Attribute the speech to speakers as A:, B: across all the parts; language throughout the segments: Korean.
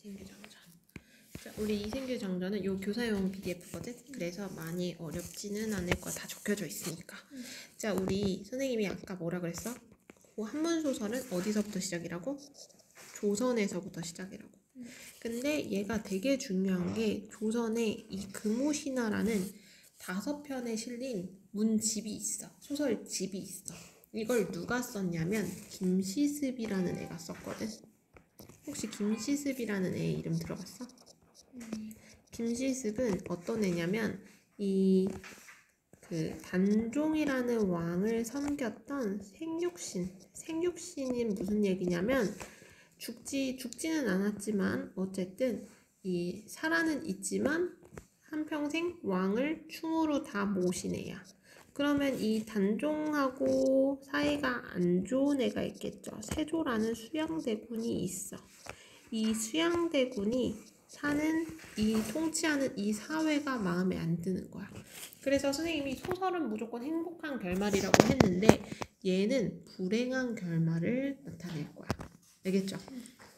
A: 이생규정전. 자, 우리 이생규정전은 요 교사용 PDF거든. 그래서 많이 어렵지는 않을 거야. 다 적혀져 있으니까. 자, 우리 선생님이 아까 뭐라 그랬어? 그 한문 소설은 어디서부터 시작이라고? 조선에서부터 시작이라고. 근데 얘가 되게 중요한 게 조선에 이 금오신화라는 5편에 실린 문집이 있어. 소설집이 있어. 이걸 누가 썼냐면 김시습이라는 애가 썼거든. 혹시 김시습이라는 애 이름 들어봤어? 김시습은 어떤 애냐면 그 단종이라는 왕을 섬겼던 생육신이 무슨 얘기냐면 죽지는 않았지만 어쨌든 이 살아는 있지만 한평생 왕을 충으로 다 모신 애야. 그러면 이 단종하고 사이가 안 좋은 애가 있겠죠. 세조라는 수양대군이 있어. 이 수양대군이 통치하는 이 사회가 마음에 안 드는 거야. 그래서 선생님이 소설은 무조건 행복한 결말이라고 했는데 얘는 불행한 결말을 나타낼 거야. 알겠죠?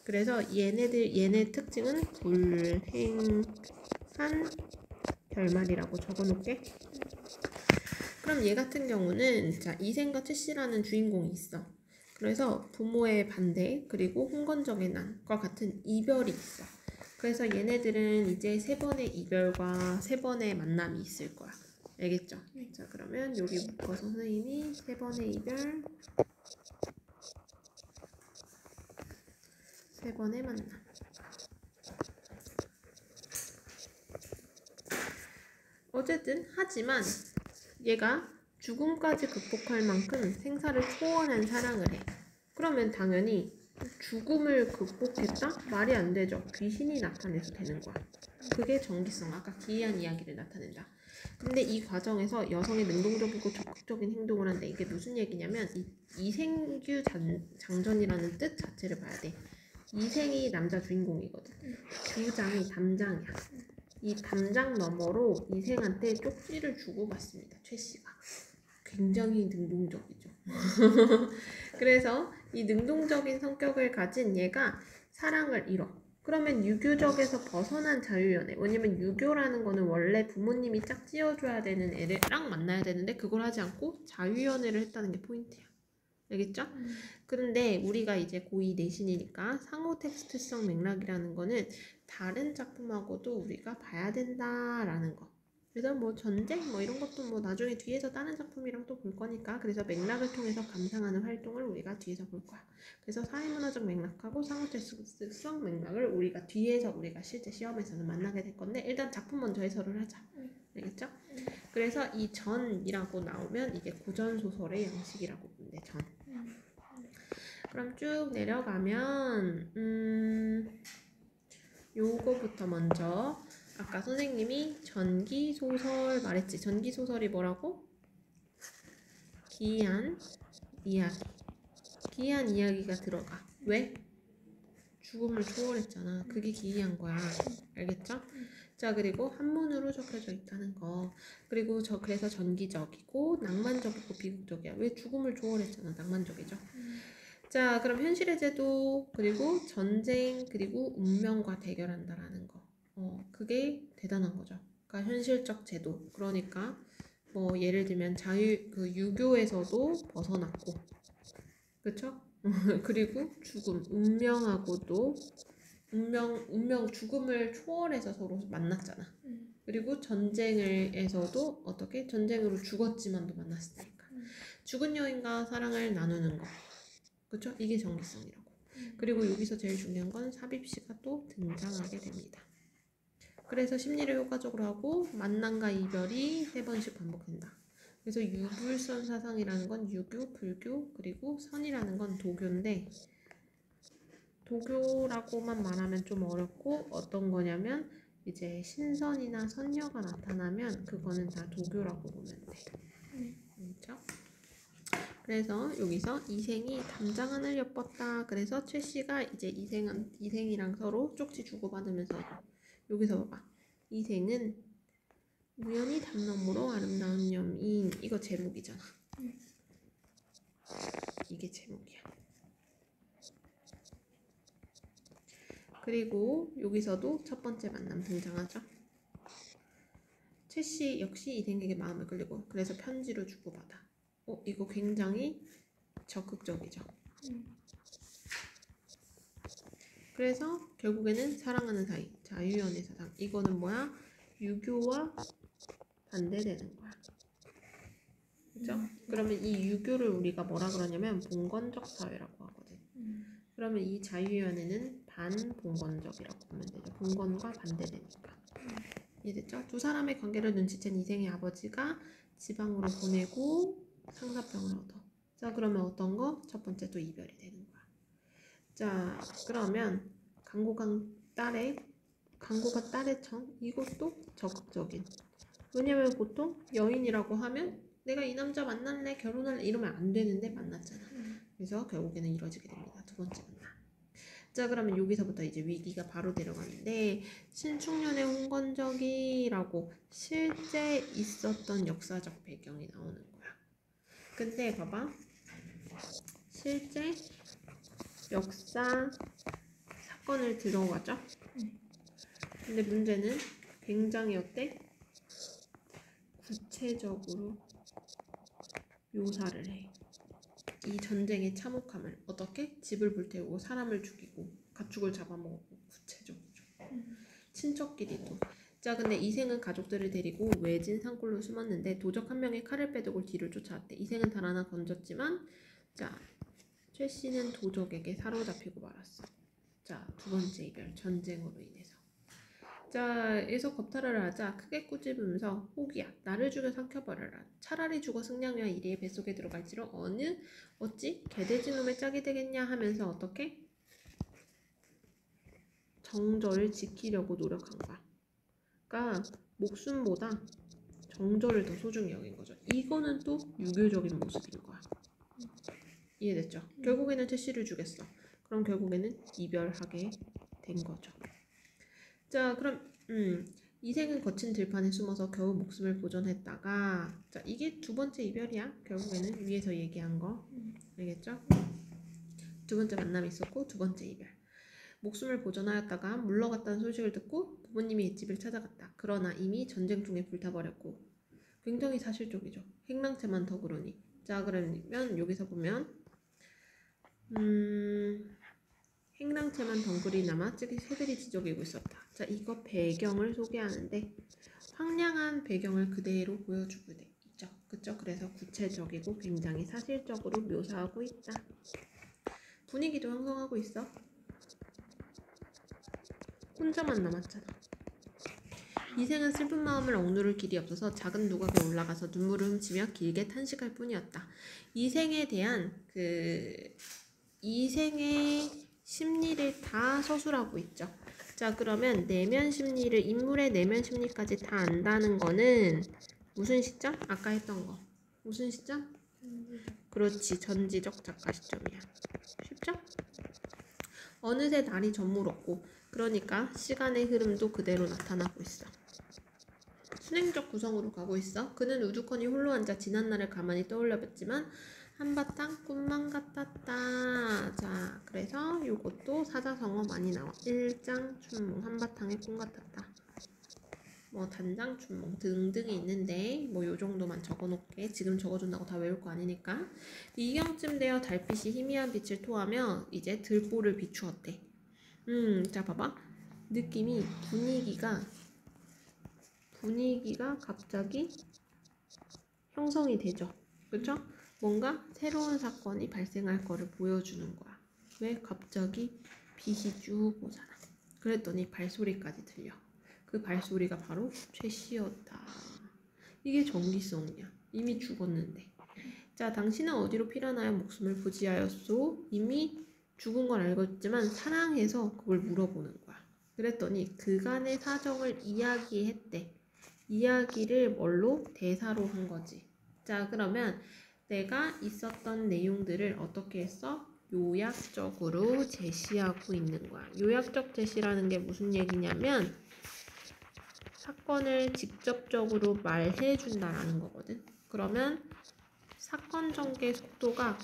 A: 그래서 얘네 특징은 불행한 결말이라고 적어놓을게. 그럼 얘 같은 경우는 자 이생과 최씨라는 주인공이 있어. 그래서 부모의 반대 그리고 홍건적의 난과 같은 이별이 있어. 그래서 얘네들은 이제 3번의 이별과 3번의 만남이 있을 거야. 알겠죠? 자 그러면 여기 묶어서 선생님이 3번의 이별 3번의 만남. 어쨌든 하지만 얘가 죽음까지 극복할 만큼 생사를 초월한 사랑을 해. 그러면 당연히 죽음을 극복했다? 말이 안 되죠. 귀신이 나타내서 되는 거야. 그게 정기성, 아까 기이한 이야기를 나타낸다. 근데 이 과정에서 여성이 능동적이고 적극적인 행동을 한다. 이게 무슨 얘기냐면 이생규 장전이라는 뜻 자체를 봐야 돼. 이생이 남자 주인공이거든. 규장이 담장이야. 이 담장 너머로 이생한테 쪽지를 주고 갔습니다. 최씨가. 굉장히 능동적이죠. 그래서 이 능동적인 성격을 가진 얘가 사랑을 잃어. 그러면 유교적에서 벗어난 자유연애. 왜냐면 유교라는 거는 원래 부모님이 짝지어줘야 되는 애랑 만나야 되는데 그걸 하지 않고 자유연애를 했다는 게 포인트야. 알겠죠? 그런데 우리가 이제 고2 내신이니까 상호 텍스트성 맥락이라는 거는 다른 작품하고도 우리가 봐야 된다라는 거. 그래서 뭐 전쟁 뭐 이런 것도 뭐 나중에 뒤에서 다른 작품이랑 또 볼 거니까 그래서 맥락을 통해서 감상하는 활동을 우리가 뒤에서 볼 거야. 그래서 사회문화적 맥락하고 상호 텍스트성 맥락을 뒤에서 우리가 실제 시험에서는 만나게 될 건데 일단 작품 먼저 해설을 하자. 알겠죠? 그래서 이 전이라고 나오면 이게 고전소설의 양식이라고 보면 돼. 전. 그럼 쭉 내려가면 요거부터 먼저 아까 선생님이 전기소설 말했지. 전기소설이 뭐라고? 기이한 이야기. 기이한 이야기가 들어가. 왜? 죽음을 초월했잖아. 그게 기이한 거야. 알겠죠? 자 그리고 한문으로 적혀져 있다는 거. 그리고 그래서 전기적이고 낭만적이고 비극적이야. 왜? 죽음을 초월했잖아. 낭만적이죠. 자 그럼 현실의 제도 그리고 전쟁 그리고 운명과 대결한다라는 거. 그게 대단한 거죠. 그러니까 현실적 제도. 그러니까 뭐 예를 들면 유교에서도 벗어났고 그쵸? 그리고 죽음 운명하고도 죽음을 초월해서 서로 만났잖아. 그리고 전쟁에서도 어떻게 전쟁으로 죽었지만도 만났으니까 죽은 여인과 사랑을 나누는 거. 그쵸? 이게 정기성이라고. 그리고 여기서 제일 중요한 건 삽입시가 또 등장하게 됩니다. 그래서 심리를 효과적으로 하고 만남과 이별이 3번씩 반복된다. 그래서 유불선 사상이라는 건 유교, 불교, 그리고 선이라는 건 도교인데 도교라고만 말하면 좀 어렵고 어떤 거냐면 이제 신선이나 선녀가 나타나면 그거는 다 도교라고 보면 돼. 그렇죠? 그래서 여기서 이생이 담장 하늘 엿봤다. 그래서 최씨가 이제 이생이랑 서로 쪽지 주고받으면서 여기서 봐봐. 이생은 우연히 담 너머로 아름다운 여인. 이거 제목이잖아. 이게 제목이야. 그리고 여기서도 첫 번째 만남 등장하죠. 최씨 역시 이생에게 마음을 끌리고 그래서 편지로 주고받아. 이거 굉장히 적극적이죠. 그래서 결국에는 사랑하는 사이, 자유연애 사상. 이거는 뭐야? 유교와 반대되는 거야. 그죠? 그러면 이 유교를 우리가 뭐라 그러냐면 봉건적 사회라고 하거든. 그러면 이 자유연애는 반봉건적이라고 보면 되죠. 봉건과 반대되니까. 이해됐죠? 두 사람의 관계를 눈치챈 이생의 아버지가 지방으로 보내고 상사병을 얻어. 자, 그러면 어떤 거? 첫 번째 또 이별이 되는 거야. 자, 그러면 강고가 딸의 청. 이것도 적극적인. 왜냐면 보통 여인이라고 하면 내가 이 남자 만날래, 결혼할래 이러면 안 되는데 만났잖아. 그래서 결국에는 이루어지게 됩니다. 두 번째 만남. 자, 그러면 여기서부터 이제 위기가 바로 내려가는데 신축년의 홍건적이라고 실제 있었던 역사적 배경이 나오는 거야. 근데 봐봐. 실제 역사 사건을 들어가죠. 근데 문제는 굉장히 어때? 구체적으로 묘사를 해. 이 전쟁의 참혹함을 어떻게? 집을 불태우고 사람을 죽이고 가축을 잡아먹고 구체적이죠. 친척끼리도. 자, 근데 이생은 가족들을 데리고 외진 산골로 숨었는데 도적 한 명이 칼을 빼두고 뒤를 쫓아왔대. 이생은 달 하나 건졌지만 자, 최 씨는 도적에게 사로잡히고 말았어. 자, 두 번째 이별, 전쟁으로 인해서. 자, 에서 겁탈을 하자 크게 꾸짖으면서 호기야, 나를 죽여 삼켜버려라. 차라리 죽어 승냥이와 이리의 뱃속에 들어갈지로 어찌 개돼지 놈의 짝이 되겠냐 하면서 어떻게? 정절을 지키려고 노력한 거야. 그러니까 목숨보다 정절을 더 소중히 여긴 거죠. 이거는 또 유교적인 모습인 거야. 이해됐죠? 결국에는 최씨를 죽였어. 그럼 결국에는 이별하게 된 거죠. 자, 그럼 이생은 거친 들판에 숨어서 겨우 목숨을 보존했다가 자, 이게 두 번째 이별이야. 결국에는 위에서 얘기한 거. 알겠죠? 두 번째 만남이 있었고 두 번째 이별. 목숨을 보존하였다가 물러갔다는 소식을 듣고 부모님이 윗집을 찾아갔다. 그러나 이미 전쟁 중에 불타버렸고 굉장히 사실적이죠. 행랑채만 더 그러니. 자, 그러면 여기서 보면 행랑채만 덩굴이 남아 새들이 지저귀고 있었다. 자, 이거 배경을 소개하는데 황량한 배경을 그대로 보여주고 있죠. 그쵸? 그래서 구체적이고 굉장히 사실적으로 묘사하고 있다. 분위기도 형성하고 있어. 혼자만 남았잖아. 이생은 슬픈 마음을 억누를 길이 없어서 작은 누각에 올라가서 눈물을 훔치며 길게 탄식할 뿐이었다. 이생에 대한 이생의 심리를 다 서술하고 있죠. 자, 그러면 내면 심리를 인물의 내면 심리까지 다 안다는 거는 무슨 시점? 아까 했던 거. 무슨 시점? 그렇지, 전지적 작가 시점이야. 쉽죠? 어느새 날이 저물었고 그러니까 시간의 흐름도 그대로 나타나고 있어. 순행적 구성으로 가고 있어. 그는 우두커니 홀로 앉아 지난날을 가만히 떠올려봤지만 한바탕 꿈만 같았다. 자, 그래서 요것도 사자성어 많이 나와. 일장 춘몽, 한바탕의 꿈 같았다. 뭐 단장 춘몽 등등이 있는데 뭐 요정도만 적어놓게. 지금 적어준다고 다 외울 거 아니니까. 이경쯤 되어 달빛이 희미한 빛을 토하며 이제 들보를 비추었대. 자, 봐봐. 느낌이 분위기가 갑자기 형성이 되죠. 그쵸? 뭔가 새로운 사건이 발생할 거를 보여주는 거야. 왜? 갑자기 빛이 쭉 오잖아. 그랬더니 발소리까지 들려. 그 발소리가 바로 최씨였다. 이게 정기성이야. 이미 죽었는데. 자, 당신은 어디로 피란하여 목숨을 부지하였소? 이미 죽은 걸 알고 있지만 사랑해서 그걸 물어보는 거야. 그랬더니 그간의 사정을 이야기했대. 이야기를 뭘로? 대사로 한 거지. 자, 그러면 내가 있었던 내용들을 어떻게 했어? 요약적으로 제시하고 있는 거야. 요약적 제시라는 게 무슨 얘기냐면 사건을 직접적으로 말해준다라는 거거든. 그러면 사건 전개 속도가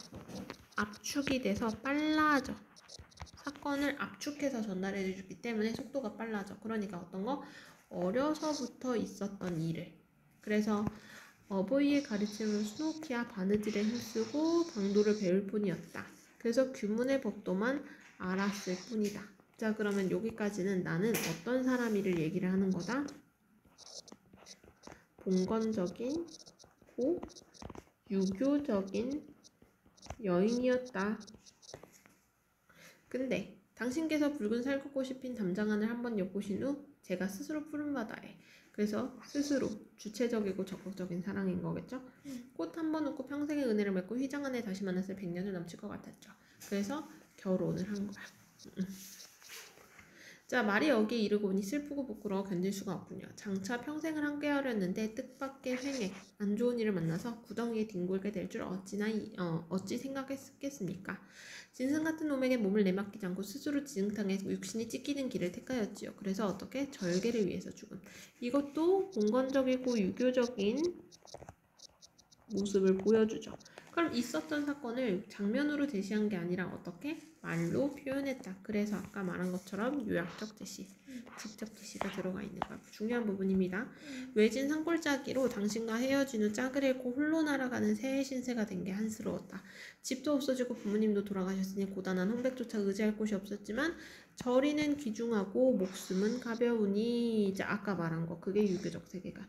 A: 압축이 돼서 빨라져. 사건을 압축해서 전달해 주기 때문에 속도가 빨라져. 그러니까 어떤 거? 어려서부터 있었던 일을. 그래서 어버이의 가르침으로 스노키와 바느질에 힘쓰고 방도를 배울 뿐이었다. 그래서 규문의 법도만 알았을 뿐이다. 자, 그러면 여기까지는 나는 어떤 사람이를 얘기를 하는 거다? 봉건적인 고 유교적인 여인이었다. 근데 당신께서 붉은 살구꽃이 핀 담장안을 한번 엿보신 후 제가 스스로 푸른 바다에, 그래서 스스로 주체적이고 적극적인 사랑인 거겠죠? 꽃 한 번 웃고 평생의 은혜를 맺고 휘장 안에 다시 만났을 100년을 넘칠 것 같았죠. 그래서 결혼을 한 거야. 자, 말이 여기에 이르고 보니 슬프고 부끄러워 견딜 수가 없군요. 장차 평생을 함께하려 했는데 뜻밖의 횡액, 안 좋은 일을 만나서 구덩이에 뒹굴게 될 줄 어찌 생각했겠습니까? 짐승 같은 놈에게 몸을 내맡기지 않고 스스로 지능탕에 육신이 찢기는 길을 택하였지요. 그래서 어떻게? 절개를 위해서 죽음. 이것도 봉건적이고 유교적인 모습을 보여주죠. 그럼 있었던 사건을 장면으로 제시한 게 아니라 어떻게? 말로 표현했다. 그래서 아까 말한 것처럼 요약적 제시, 직접 제시가 들어가 있는 거야. 중요한 부분입니다. 외진 산골짜기로 당신과 헤어진 후 짝을 잃고 홀로 날아가는 새의 신세가 된 게 한스러웠다. 집도 없어지고 부모님도 돌아가셨으니 고단한 혼백조차 의지할 곳이 없었지만 저리는 귀중하고 목숨은 가벼우니, 이제 아까 말한 거, 그게 유교적 세계관.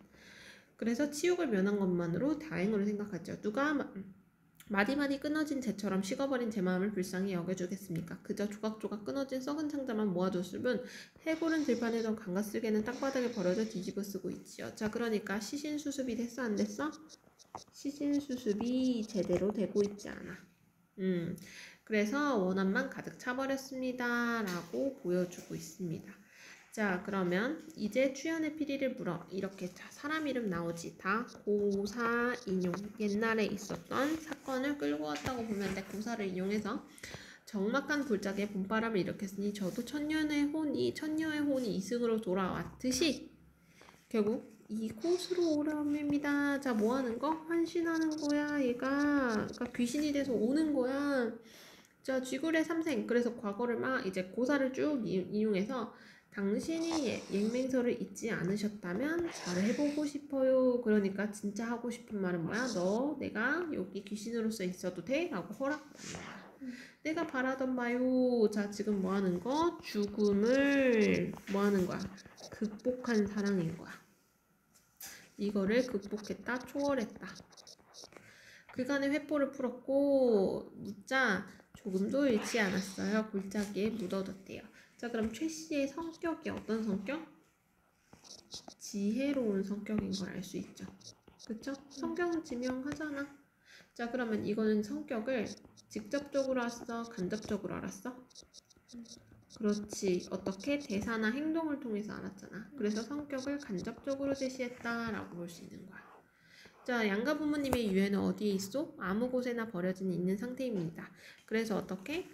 A: 그래서 치욕을 면한 것만으로 다행으로 생각하죠. 누가 마디마디 끊어진 재처럼 식어버린 제 마음을 불쌍히 여겨주겠습니까? 그저 조각조각 끊어진 썩은 창자만 모아뒀을 뿐 해골은 들판에 던 강가슬개는 땅바닥에 버려져 뒤집어 쓰고 있지요. 자, 그러니까 시신수습이 됐어 안 됐어? 시신수습이 제대로 되고 있지 않아. 그래서 원한만 가득 차버렸습니다 라고 보여주고 있습니다. 자, 그러면 이제 추연의 피리를 물어. 이렇게 사람 이름 나오지. 다 고사 인용. 옛날에 있었던 사건을 끌고 왔다고 보면 돼. 고사를 인용해서 적막한 골짜기에 봄바람을 일으켰으니 저도 천녀의 혼이 이승으로 돌아왔듯이 결국 이곳으로 오라옵니다. 자, 뭐 하는 거? 환신하는 거야. 얘가 그러니까 귀신이 돼서 오는 거야. 자, 쥐굴의 삼생. 그래서 과거를 막 이제 고사를 쭉 인용해서 당신이 옅맹서를 잊지 않으셨다면 잘 해보고 싶어요. 그러니까 진짜 하고 싶은 말은 뭐야? 너 내가 여기 귀신으로서 있어도 돼? 라고 허락받는 거야. 내가 바라던 바요. 자, 지금 뭐 하는 거? 죽음을 뭐 하는 거야? 극복한 사랑인 거야. 이거를 극복했다, 초월했다. 그간의 회포를 풀었고 묻자 조금도 잃지 않았어요. 골짜기에 묻어뒀대요. 자, 그럼 최 씨의 성격이 어떤 성격? 지혜로운 성격인 걸 알 수 있죠. 그쵸? 성격은 지명하잖아. 자, 그러면 이거는 성격을 직접적으로 알았어? 간접적으로 알았어? 그렇지. 어떻게? 대사나 행동을 통해서 알았잖아. 그래서 성격을 간접적으로 제시했다라고 볼 수 있는 거야. 자, 양가 부모님의 유해는 어디에 있어? 아무 곳에나 버려져 있는 상태입니다. 그래서 어떻게?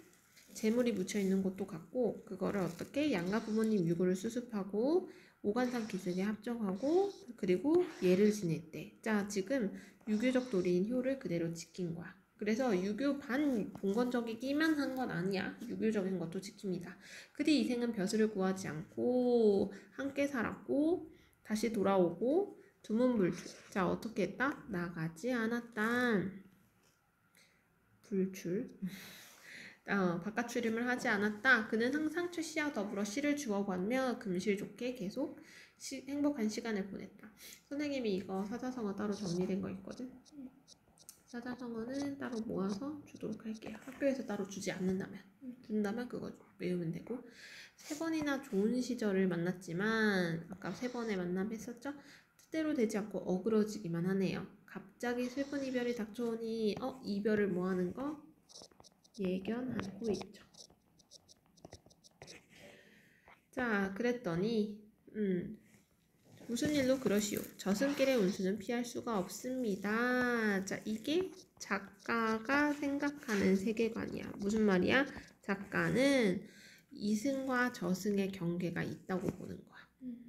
A: 재물이 묻혀있는 것도 같고 그거를 어떻게? 양가 부모님 유고를 수습하고 오간산 기슭에 합정하고 그리고 예를 지냈대. 자, 지금 유교적 도리인 효를 그대로 지킨 거야. 그래서 유교 반 봉건적이기만 한 건 아니야. 유교적인 것도 지킵니다. 그뒤 이생은 벼슬을 구하지 않고 함께 살았고 다시 돌아오고 두문불출. 자, 어떻게 했다? 나가지 않았다. 불출. 바깥 출입을 하지 않았다. 그는 항상 최 씨와 더불어 시를 주워가며 금실 좋게 계속 행복한 시간을 보냈다. 선생님이 이거 사자성어 따로 정리된 거 있거든. 사자성어는 따로 모아서 주도록 할게요. 학교에서 따로 주지 않는다면. 준다면 그거 외우면 되고. 3번이나 좋은 시절을 만났지만 아까 3번의 만남 했었죠? 뜻대로 되지 않고 어그러지기만 하네요. 갑자기 슬픈 이별이 닥쳐오니 이별을 뭐 하는 거? 예견하고 있죠. 자, 그랬더니 무슨 일로 그러시오? 저승길의 운수는 피할 수가 없습니다. 자, 이게 작가가 생각하는 세계관이야. 무슨 말이야? 작가는 이승과 저승의 경계가 있다고 보는 거야.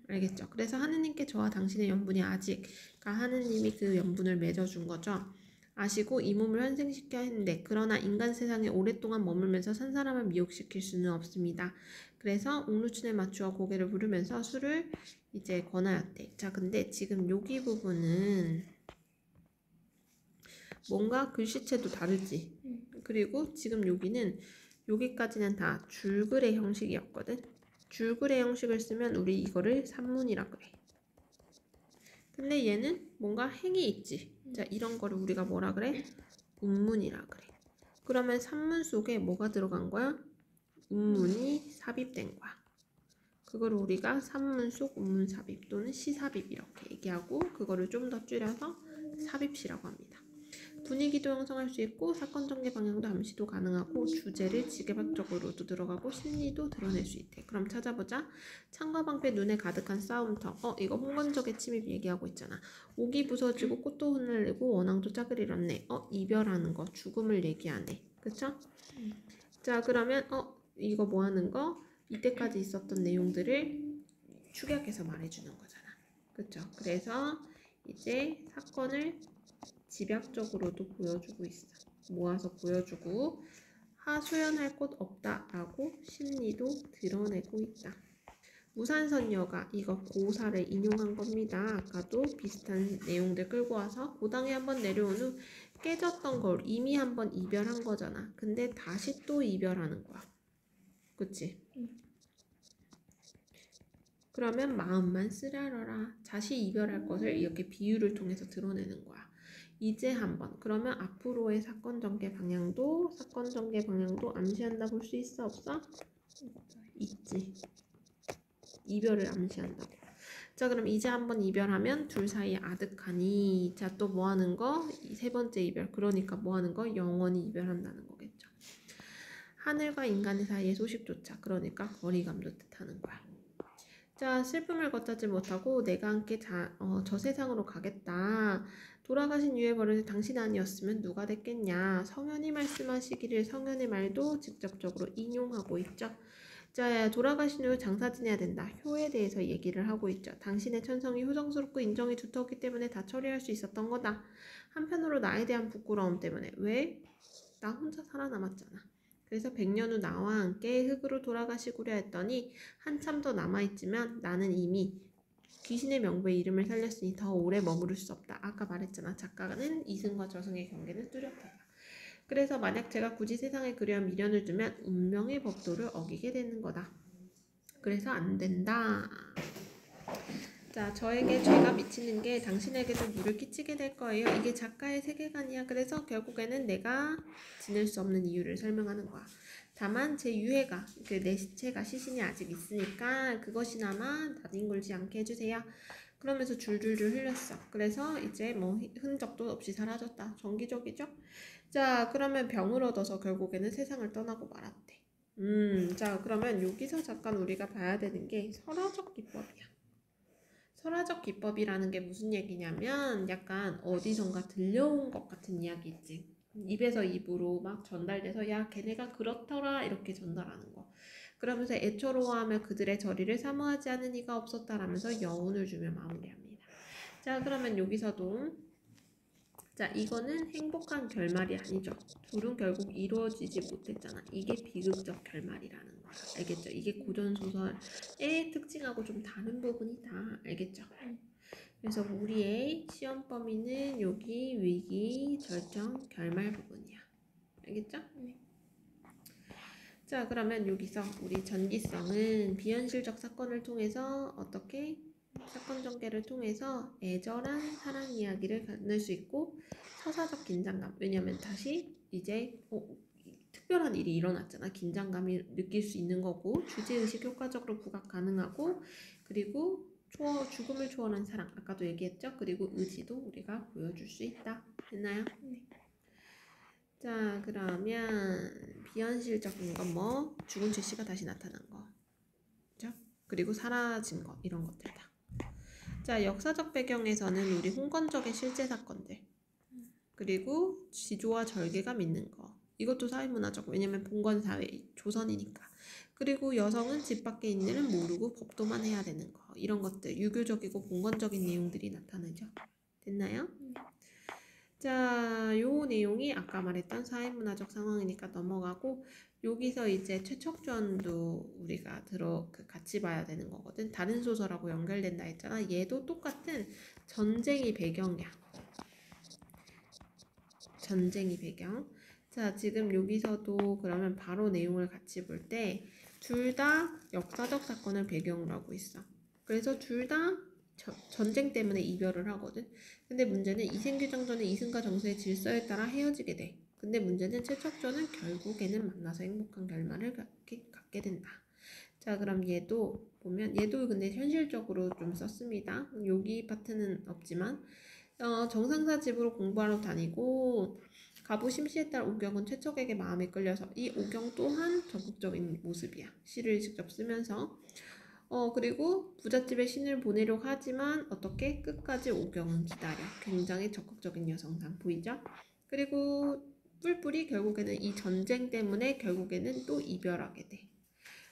A: 알겠죠? 그래서 하느님께 저와 당신의 연분이 아직, 그러니까 하느님이 그 연분을 맺어준 거죠. 아시고 이 몸을 환생시켜야 했는데 그러나 인간 세상에 오랫동안 머물면서 산 사람을 미혹시킬 수는 없습니다. 그래서 옥루춘에 맞추어 고개를 부르면서 술을 이제 권하였대. 자, 근데 지금 여기 부분은 뭔가 글씨체도 다르지. 그리고 지금 여기까지는 다 줄글의 형식이었거든. 줄글의 형식을 쓰면 우리 이거를 산문이라 그래. 근데 얘는 뭔가 행이 있지. 자, 이런 거를 우리가 뭐라 그래? 운문이라 그래. 그러면 산문 속에 뭐가 들어간 거야? 운문이 삽입된 거야. 그거를 우리가 산문 속 운문 삽입 또는 시삽입 이렇게 얘기하고 그거를 좀 더 줄여서 삽입시라고 합니다. 분위기도 형성할 수 있고 사건 전개 방향도 암시도 가능하고 주제를 지개박적으로도 들어가고 심리도 드러낼 수 있대. 그럼 찾아보자. 창과 방패 눈에 가득한 싸움터. 이거 홍건적의 침입 얘기하고 있잖아. 옥이 부서지고 꽃도 흩날리고 원앙도 짝을 잃었네. 이별하는 거, 죽음을 얘기하네. 그쵸? 자, 그러면 이거 뭐 하는 거? 이때까지 있었던 내용들을 축약해서 말해주는 거잖아. 그쵸? 그래서 이제 사건을 집약적으로도 보여주고 있어. 모아서 보여주고 하소연할 곳 없다라고 심리도 드러내고 있다. 무산선녀가 이거 고사를 인용한 겁니다. 아까도 비슷한 내용들 끌고 와서 고당에 한번 내려온 후 깨졌던 걸 이미 한번 이별한 거잖아. 근데 다시 또 이별하는 거야. 그치? 그러면 마음만 쓰라라라. 다시 이별할 것을 이렇게 비유를 통해서 드러내는 거야. 이제 한번. 그러면 앞으로의 사건 전개 방향도 암시한다 볼 수 있어 없어? 있지. 이별을 암시한다고. 자, 그럼 이제 한번 이별하면 둘 사이에 아득하니. 자, 또 뭐 하는 거? 세 번째 이별. 그러니까 뭐 하는 거? 영원히 이별한다는 거겠죠. 하늘과 인간의 사이의 소식조차. 그러니까 거리감도 뜻하는 거야. 자, 슬픔을 걷잡지 못하고 내가 함께 저 세상으로 가겠다. 돌아가신 유해 버릇이 당신 아니었으면 누가 됐겠냐. 성현이 말씀하시기를 성현의 말도 직접적으로 인용하고 있죠. 자, 돌아가신 후 장사 지내야 된다. 효에 대해서 얘기를 하고 있죠. 당신의 천성이 효정스럽고 인정이 두텁기 때문에 다 처리할 수 있었던 거다. 한편으로 나에 대한 부끄러움 때문에. 왜? 나 혼자 살아남았잖아. 그래서 100년 후 나와 함께 흙으로 돌아가시구려 했더니 한참 더 남아있지만 나는 이미 귀신의 명부의 이름을 살렸으니 더 오래 머무를 수 없다. 아까 말했잖아. 작가는 이승과 저승의 경계는 뚜렷하다. 그래서 만약 제가 굳이 세상에 그려 미련을 두면 운명의 법도를 어기게 되는 거다. 그래서 안 된다. 자, 저에게 죄가 미치는 게 당신에게도 무를 끼치게 될 거예요. 이게 작가의 세계관이야. 그래서 결국에는 내가 지낼 수 없는 이유를 설명하는 거야. 다만 제 유해가, 내 시체가 시신이 아직 있으니까 그것이나마 나뒹굴지 않게 해주세요. 그러면서 줄줄줄 흘렸어. 그래서 이제 뭐 흔적도 없이 사라졌다. 정기적이죠? 자, 그러면 병을 얻어서 결국에는 세상을 떠나고 말았대. 자, 그러면 여기서 잠깐 우리가 봐야 되는 게 설화적 기법이야. 설화적 기법이라는 게 무슨 얘기냐면 약간 어디선가 들려온 것 같은 이야기 있지. 입에서 입으로 막 전달돼서 야 걔네가 그렇더라 이렇게 전달하는 거. 그러면서 애처로워하며 그들의 저리를 사모하지 않은 이가 없었다라면서 여운을 주며 마무리합니다. 자, 그러면 여기서도 자, 이거는 행복한 결말이 아니죠. 둘은 결국 이루어지지 못했잖아. 이게 비극적 결말이라는 거야. 알겠죠? 이게 고전소설의 특징하고 좀 다른 부분이다. 알겠죠? 그래서 우리의 시험 범위는 여기 위기, 절정, 결말 부분이야. 알겠죠? 자, 그러면 여기서 우리 전기성은 비현실적 사건을 통해서 어떻게 사건 전개를 통해서 애절한 사랑 이야기를 갖을 수 있고 서사적 긴장감. 왜냐면 다시 이제 특별한 일이 일어났잖아. 긴장감이 느낄 수 있는 거고 주제의식 효과적으로 부각 가능하고 그리고 죽음을 초월한 사랑. 아까도 얘기했죠. 그리고 의지도 우리가 보여줄 수 있다. 됐나요? 네. 자, 그러면 비현실적인 건 뭐 죽은 최씨가 다시 나타난 거. 그죠? 그리고 사라진 거. 이런 것들 다. 자, 역사적 배경에서는 우리 홍건적의 실제 사건들 그리고 지조와 절개가 믿는 거 이것도 사회문화적 왜냐면 봉건사회 조선이니까 그리고 여성은 집 밖에 있는 일은 모르고 법도만 해야 되는 거 이런 것들 유교적이고 봉건적인 내용들이 나타나죠. 됐나요? 자, 요 내용이 아까 말했던 사회문화적 상황이니까 넘어가고 여기서 이제 최척전도 우리가 같이 봐야 되는 거거든. 다른 소설하고 연결된다 했잖아. 얘도 똑같은 전쟁이 배경이야. 전쟁이 배경. 자, 지금 여기서도 그러면 바로 내용을 같이 볼 때 둘 다 역사적 사건을 배경으로 하고 있어. 그래서 둘 다 전쟁 때문에 이별을 하거든. 근데 문제는 이생규정전은 이승과 정수의 질서에 따라 헤어지게 돼. 근데 문제는 최척전은 결국에는 만나서 행복한 결말을 갖게 된다. 자, 그럼 얘도 보면 얘도 근데 현실적으로 좀 썼습니다. 여기 파트는 없지만 정상사 집으로 공부하러 다니고 가부 심씨에 따라 오경은 최척에게 마음에 끌려서 이 오경 또한 적극적인 모습이야. 시를 직접 쓰면서 그리고 부잣집에 신을 보내려고 하지만 어떻게 끝까지 오경은 기다려. 굉장히 적극적인 여성상 보이죠? 그리고 뿔뿔이 결국에는 이 전쟁 때문에 결국에는 또 이별하게 돼.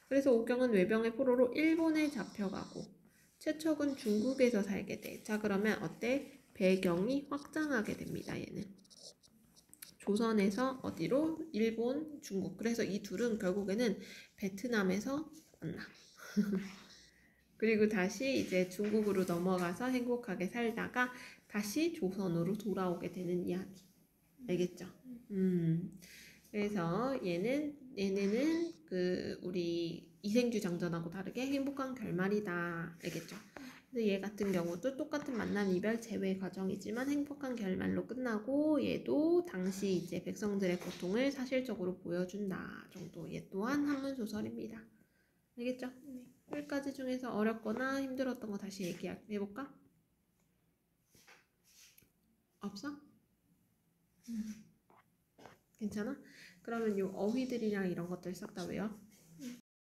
A: 그래서 오경은 외병의 포로로 일본에 잡혀가고 최척은 중국에서 살게 돼. 자, 그러면 어때? 배경이 확장하게 됩니다. 얘는 조선에서 어디로? 일본, 중국. 그래서 이 둘은 결국에는 베트남에서 만나. 그리고 다시 이제 중국으로 넘어가서 행복하게 살다가 다시 조선으로 돌아오게 되는 이야기. 알겠죠? 그래서 얘네는 우리 이생규 장전하고 다르게 행복한 결말이다. 알겠죠? 근데 얘 같은 경우도 똑같은 만남 이별 재회 과정이지만 행복한 결말로 끝나고 얘도 당시 이제 백성들의 고통을 사실적으로 보여준다 정도. 얘 또한 한문 소설입니다. 알겠죠? 네. 여기까지 중에서 어렵거나 힘들었던 거 다시 얘기해볼까? 없어? 괜찮아? 그러면 요 어휘들이랑 이런 것들 싹 다 외워.